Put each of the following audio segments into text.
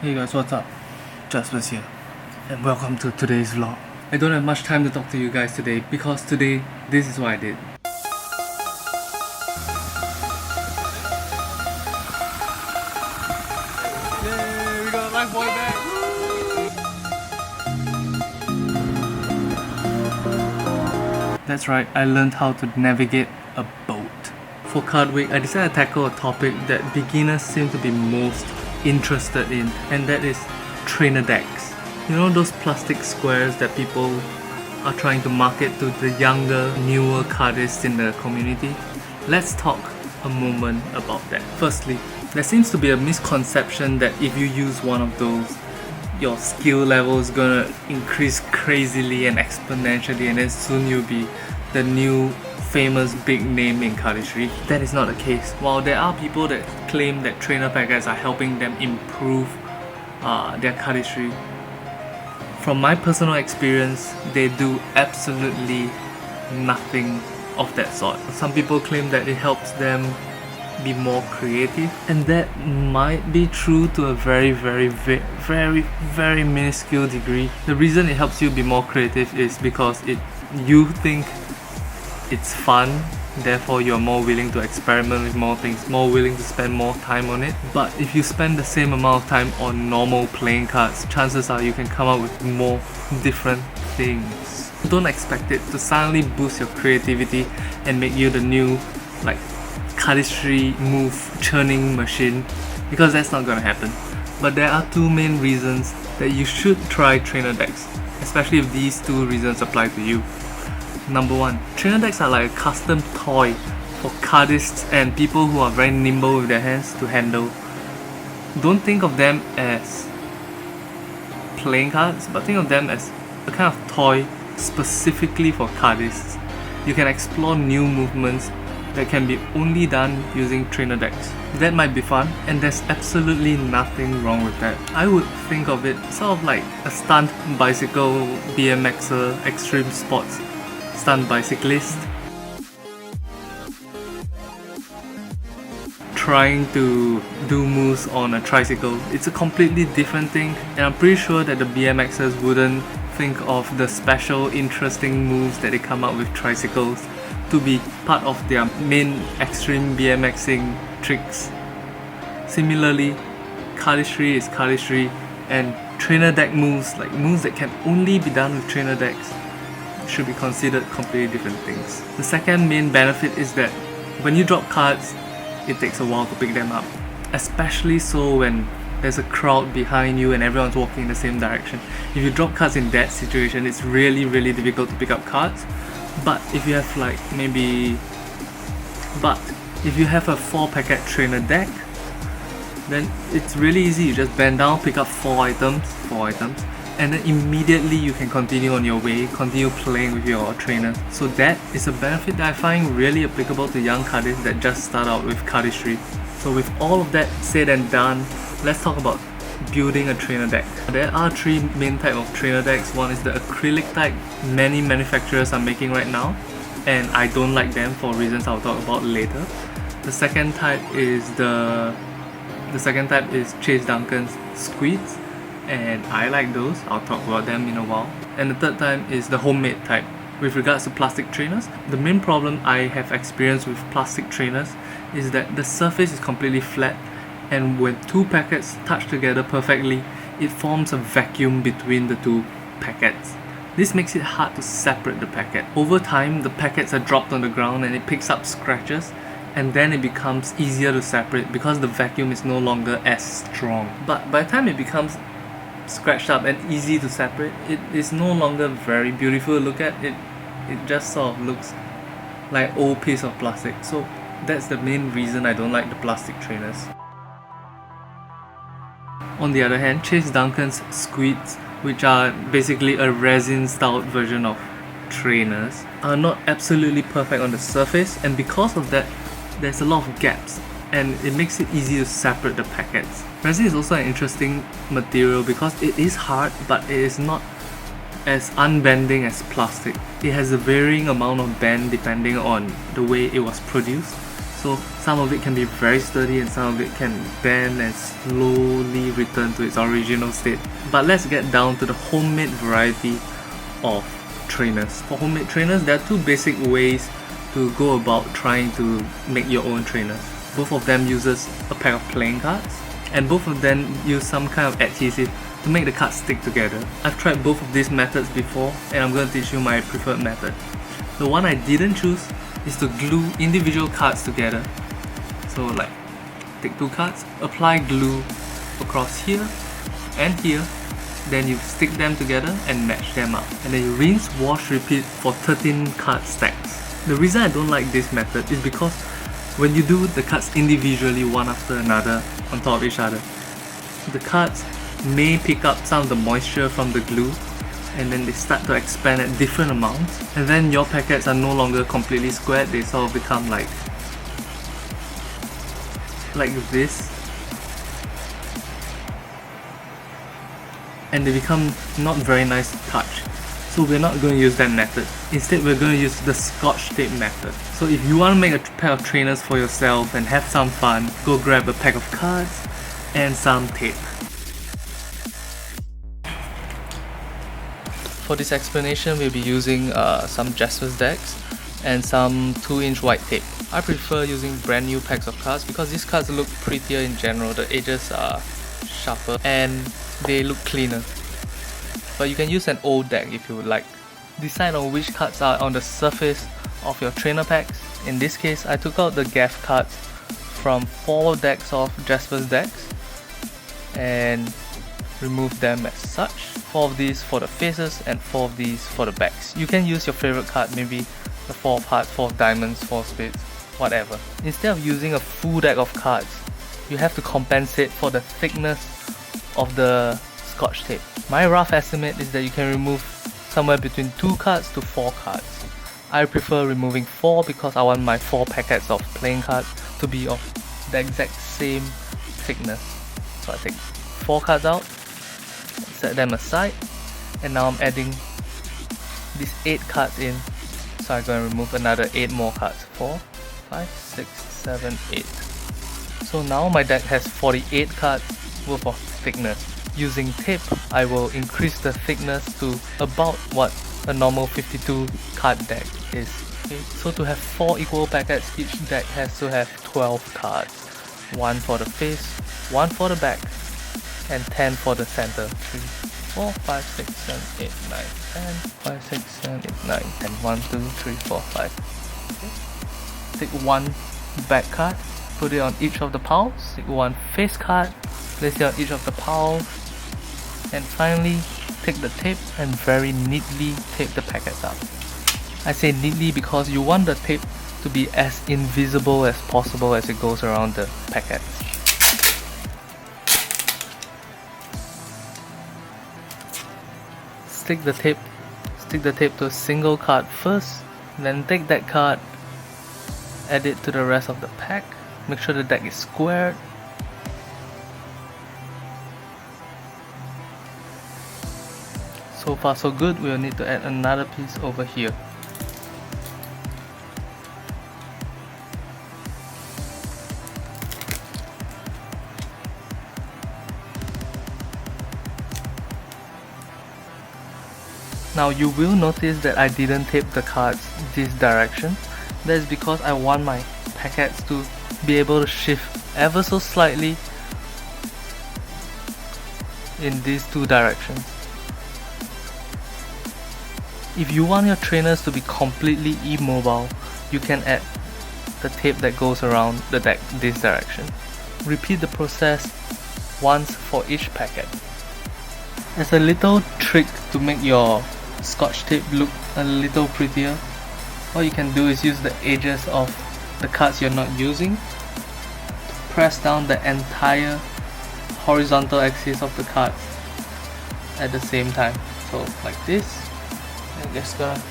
Hey guys, what's up? Jaspas here, and welcome to today's vlog. I don't have much time to talk to you guys today because today, this is what I did. Yay, we got a life boy back! That's right, I learned how to navigate a boat. For Card Week, I decided to tackle a topic that beginners seem to be most interested in, and that is trainer decks. You know those plastic squares that people are trying to market to the younger, newer cardists in the community? Let's talk a moment about that. Firstly, there seems to be a misconception that if you use one of those, your skill level is gonna increase crazily and exponentially, and then soon you'll be the new famous big name in cardistry. That is not the case. While there are people that claim that trainer packets are helping them improve their cardistry, from my personal experience, they do absolutely nothing of that sort. Some people claim that it helps them be more creative, and that might be true to a very minuscule degree. The reason it helps you be more creative is because you think it's fun, therefore you're more willing to experiment with more things, more willing to spend more time on it. But if you spend the same amount of time on normal playing cards, chances are you can come up with more different things. Don't expect it to suddenly boost your creativity and make you the new cardistry move churning machine, because that's not gonna happen. But there are two main reasons that you should try trainer decks, especially if these two reasons apply to you. Number one, trainer decks are like a custom toy for cardists and people who are very nimble with their hands to handle. Don't think of them as playing cards, but think of them as a kind of toy specifically for cardists. You can explore new movements that can be only done using trainer decks. That might be fun, and there's absolutely nothing wrong with that. I would think of it sort of like a stunt bicycle BMXer, extreme sports stunt bicyclist trying to do moves on a tricycle. It's a completely different thing, and I'm pretty sure that the BMXers wouldn't think of the special interesting moves that they come up with tricycles to be part of their main extreme BMXing tricks. Similarly, cardistry is cardistry, and trainer deck moves, like moves that can only be done with trainer decks, should be considered completely different things. The second main benefit is that when you drop cards, it takes a while to pick them up, especially so when there's a crowd behind you and everyone's walking in the same direction. If you drop cards in that situation, it's really difficult to pick up cards. But if you have if you have a 4-packet trainer deck, then it's really easy. You just bend down, pick up 4 items, and then immediately you can continue on your way, continue playing with your trainer. So that is a benefit that I find really applicable to young cardists that just start out with cardistry. So with all of that said and done, let's talk about building a trainer deck. There are 3 main types of trainer decks. One is the acrylic type many manufacturers are making right now, and I don't like them for reasons I'll talk about later. The second type is Chase Duncan's squids, and I like those. I'll talk about them in a while. And the third type is the homemade type. With regards to plastic trainers, the main problem I have experienced with plastic trainers is that the surface is completely flat, and when 2 packets touch together perfectly, it forms a vacuum between the 2 packets. This makes it hard to separate the packet. Over time, the packets are dropped on the ground and it picks up scratches, and then it becomes easier to separate because the vacuum is no longer as strong. But by the time it becomes scratched up and easy to separate, it is no longer very beautiful to look at. It just sort of looks like an old piece of plastic. So that's the main reason I don't like the plastic trainers. On the other hand, Chase Duncan's squids, which are basically a resin styled version of trainers, are not absolutely perfect on the surface, and because of that, there's a lot of gaps, and it makes it easy to separate the packets. Resin is also an interesting material because it is hard, but it is not as unbending as plastic. It has a varying amount of bend depending on the way it was produced. so some of it can be very sturdy and some of it can bend and slowly return to its original state. But let's get down to the homemade variety of trainers. For homemade trainers, there are two basic ways to go about trying to make your own trainers. Both of them uses a pack of playing cards, and both of them use some kind of adhesive to make the cards stick together. I've tried both of these methods before, and I'm going to teach you my preferred method. The one I didn't choose is to glue individual cards together. So like, take two cards, apply glue across here and here, then you stick them together and match them up. And then you rinse, wash, repeat for 13 card stacks. The reason I don't like this method is because when you do the cards individually one after another on top of each other, the cards may pick up some of the moisture from the glue and then they start to expand at different amounts, and then your packets are no longer completely squared, they sort of become like this, and they become not very nice to touch. So we're not going to use that method. Instead, we're going to use the Scotch tape method. So if you want to make a pair of trainers for yourself and have some fun, go grab a pack of cards and some tape. For this explanation, we'll be using some Jaspas decks and some 2-inch white tape. I prefer using brand new packs of cards because these cards look prettier in general. The edges are sharper and they look cleaner. But you can use an old deck if you would like. Decide on which cards are on the surface of your trainer packs. In this case, I took out the gaff cards from 4 decks of Jaspas decks and removed them as such. 4 of these for the faces and 4 of these for the backs. You can use your favorite card, maybe the 4 of hearts, 4 of diamonds, 4 of spades, whatever. Instead of using a full deck of cards, you have to compensate for the thickness of the Scotch tape. My rough estimate is that you can remove somewhere between 2 cards to 4 cards. I prefer removing 4 because I want my 4 packets of playing cards to be of the exact same thickness. So I take 4 cards out, set them aside, and now I'm adding these 8 cards in. So I'm going to remove another 8 more cards. 4, 5, 6, 7, 8. So now my deck has 48 cards worth of thickness. Using tape, I will increase the thickness to about what a normal 52 card deck is. Okay, so to have 4 equal packets, each deck has to have 12 cards. 1 for the face, 1 for the back, and 10 for the center. 3, 4, 5, 6, 7, 8, 9, 10, 5, 6, 7, 8, 9, 10, 1, 2, 3, 4, 5. Okay. Take 1 back card, put it on each of the piles. Take 1 face card, place it on each of the piles. And finally, take the tape and very neatly tape the packets up. I say neatly because you want the tape to be as invisible as possible as it goes around the packets. Stick the tape to a single card first, then take that card, add it to the rest of the pack, make sure the deck is squared. So far so good, we'll need to add another piece over here. Now you will notice that I didn't tape the cards this direction. That is because I want my packets to be able to shift ever so slightly in these 2 directions. If you want your trainers to be completely immobile, you can add the tape that goes around the deck this direction. Repeat the process once for each packet. As a little trick to make your Scotch tape look a little prettier, what you can do is use the edges of the cards you're not using to press down the entire horizontal axis of the cards at the same time. So like this. And just gonna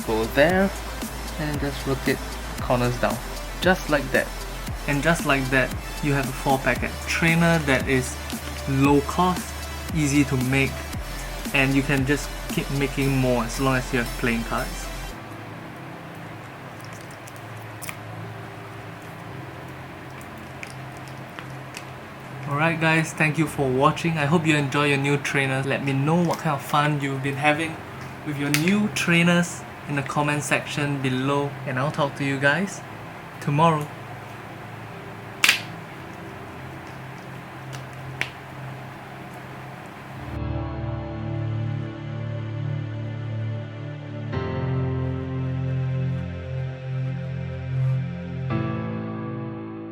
go there and just rotate the corners down, just like that. And just like that, you have a 4 packet trainer that is low cost, easy to make, and you can just keep making more as long as you have playing cards. Alright guys, thank you for watching. I hope you enjoy your new trainers. Let me know what kind of fun you've been having with your new trainers in the comment section below, and I'll talk to you guys tomorrow.